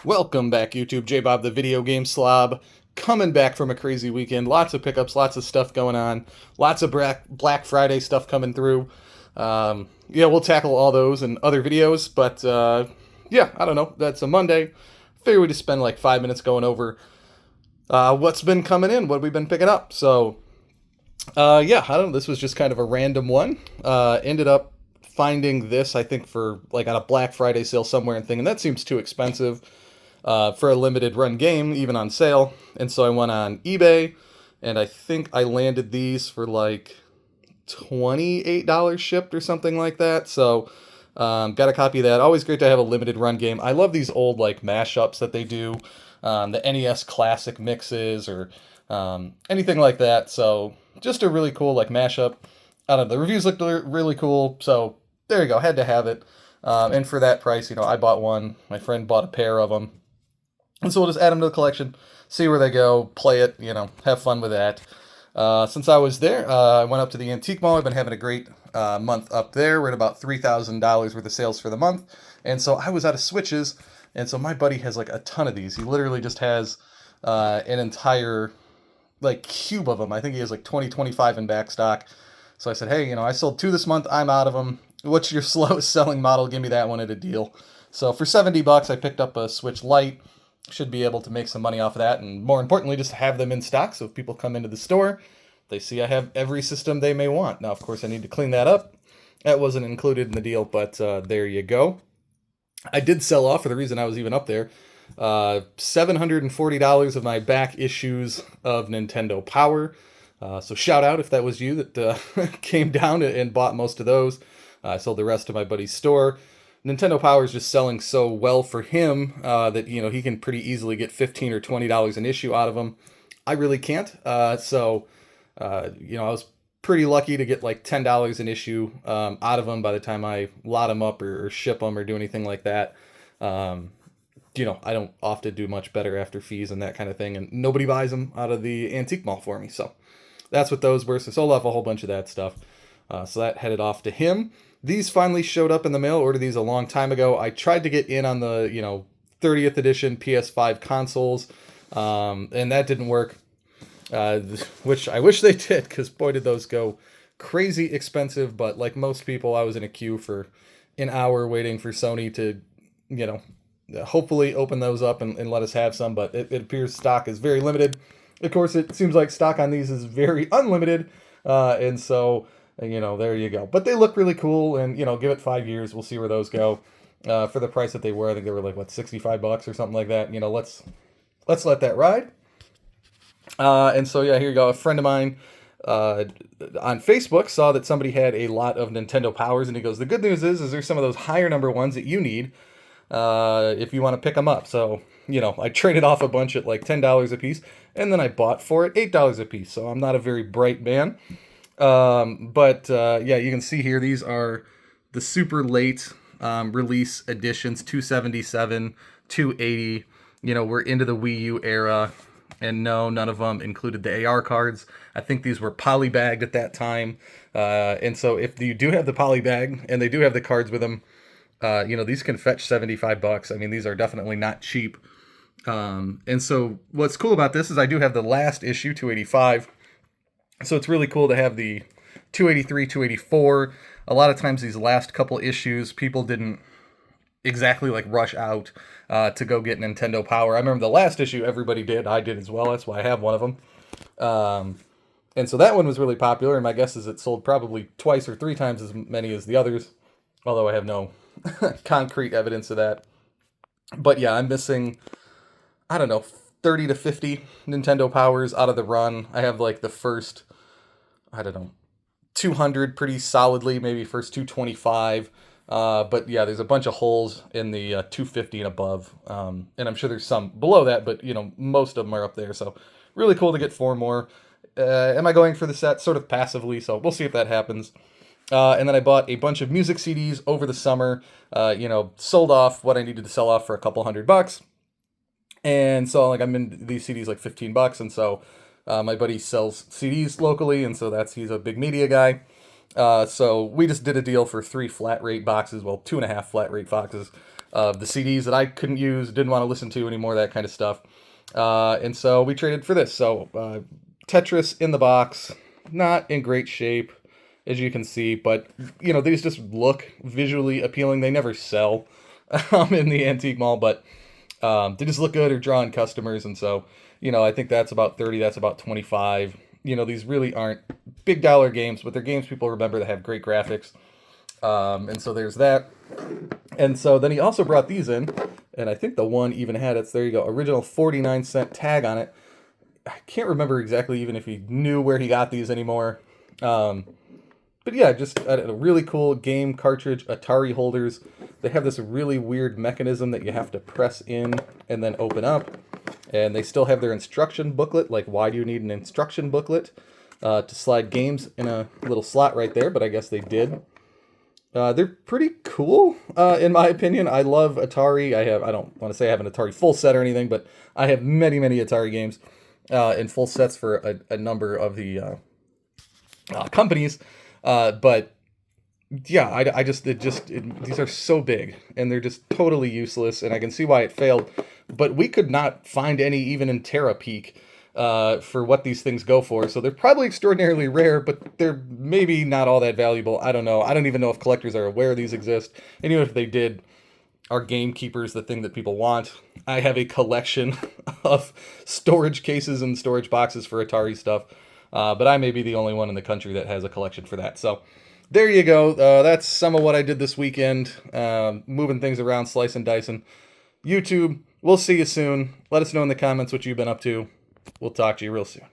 Welcome back, YouTube. J-Bob, the video game slob, coming back from a crazy weekend. Lots of pickups, lots of stuff going on, lots of Black Friday stuff coming through. Yeah, we'll tackle all those in other videos, but yeah, I don't know. That's a Monday. Figure we just spend like 5 minutes going over what's been coming in, what we've been picking up. So, yeah, I don't know. This was just kind of a random one. Ended up finding this, I think, for like on a Black Friday sale somewhere and thinking that seems too expensive for a limited run game, even on sale. And so I went on eBay, and I think I landed these for like $28 shipped or something like that. So got a copy of that. Always great to have a limited run game. I love these old like mashups that they do, the NES classic mixes or anything like that. So just a really cool like mashup. I don't know, the reviews looked really cool, so there you go, had to have it. And for that price, I bought one. My friend bought a pair of them. And so we'll just add them to the collection, see where they go, play it, have fun with that. Since I was there, I went up to the antique mall. I've been having a great month up there. We're at about $3,000 worth of sales for the month. And so I was out of Switches, and so my buddy has like a ton of these. He literally just has an entire like cube of them. I think he has like 20, 25 in back stock. So I said, hey, I sold 2 this month. I'm out of them. What's your slowest selling model? Give me that one at a deal. So for $70, I picked up a Switch Lite. Should be able to make some money off of that, and more importantly, just have them in stock. So if people come into the store, they see I have every system they may want. Now, of course, I need to clean that up. That wasn't included in the deal, but there you go. I did sell off, for the reason I was even up there, $740 of my back issues of Nintendo Power. So shout out if that was you that came down and bought most of those. I sold the rest to my buddy's store. Nintendo Power is just selling so well for him that he can pretty easily get $15 or $20 an issue out of them. I really can't. So I was pretty lucky to get like $10 an issue out of them by the time I lot them up or ship them or do anything like that. I don't often do much better after fees and that kind of thing, and nobody buys them out of the antique mall for me. So that's what those were. So sold off a whole bunch of that stuff. So that headed off to him. These finally showed up in the mail. Ordered these a long time ago. I tried to get in on the 30th edition PS5 consoles, and that didn't work. Which I wish they did, because boy did those go crazy expensive. But like most people, I was in a queue for an hour waiting for Sony to hopefully open those up and let us have some. But it appears stock is very limited. Of course, it seems like stock on these is very unlimited, and so there you go. But they look really cool, and give it 5 years, we'll see where those go. For the price that they were, I think they were like $65 or something like that. Let's let that ride. And so yeah, here you go. A friend of mine on Facebook saw that somebody had a lot of Nintendo Powers, and he goes, "The good news is there's some of those higher number ones that you need if you want to pick them up." So I traded off a bunch at like $10 a piece, and then I bought for it $8 a piece. So I'm not a very bright man. But yeah, you can see here, these are the super late release editions, 277, 280. We're into the Wii U era, and no, none of them included the AR cards. I think these were polybagged at that time. And so if you do have the polybag and they do have the cards with them, these can fetch $75. I mean, these are definitely not cheap. And so what's cool about this is I do have the last issue, 285. So it's really cool to have the 283, 284. A lot of times these last couple issues, people didn't exactly like rush out to go get Nintendo Power. I remember the last issue everybody did. I did as well. That's why I have one of them. And so that one was really popular. And my guess is it sold probably twice or 3 times as many as the others. Although I have no concrete evidence of that. But yeah, I'm missing, I don't know, 30 to 50 Nintendo Powers out of the run. I have like the first, 200 pretty solidly, maybe first 225. But yeah, there's a bunch of holes in the 250 and above. And I'm sure there's some below that, but most of them are up there. So really cool to get 4 more. Am I going for the set? Sort of passively, so we'll see if that happens. And then I bought a bunch of music CDs over the summer, sold off what I needed to sell off for a couple $100. And so I'm in these CDs like $15, and so my buddy sells CDs locally, and so he's a big media guy. So we just did a deal for 3 flat rate boxes, well, 2.5 flat rate boxes of the CDs that I couldn't use, didn't want to listen to anymore, that kind of stuff. And so we traded for this. So Tetris in the box, not in great shape, as you can see, but these just look visually appealing. They never sell in the antique mall, but they just look good or drawing customers. And so, I think that's about 30, that's about 25. These really aren't big dollar games, but they're games people remember that have great graphics. And so there's that. And so then he also brought these in, and I think the one even had its, there you go, original 49-cent tag on it. I can't remember exactly even if he knew where he got these anymore. But yeah, just a really cool game cartridge, Atari holders. They have this really weird mechanism that you have to press in and then open up. And they still have their instruction booklet, like why do you need an instruction booklet to slide games in a little slot right there, but I guess they did. They're pretty cool, in my opinion. I love Atari. I don't want to say I have an Atari full set or anything, but I have many, many Atari games in full sets for a number of the companies. But yeah, these are so big and they're just totally useless, and I can see why it failed. But we could not find any even in Terapeak for what these things go for. So they're probably extraordinarily rare, but they're maybe not all that valuable. I don't know. I don't even know if collectors are aware these exist. And even if they did, are gamekeepers the thing that people want? I have a collection of storage cases and storage boxes for Atari stuff. But I may be the only one in the country that has a collection for that. So there you go. That's some of what I did this weekend. Moving things around, slicing, dicing. YouTube, we'll see you soon. Let us know in the comments what you've been up to. We'll talk to you real soon.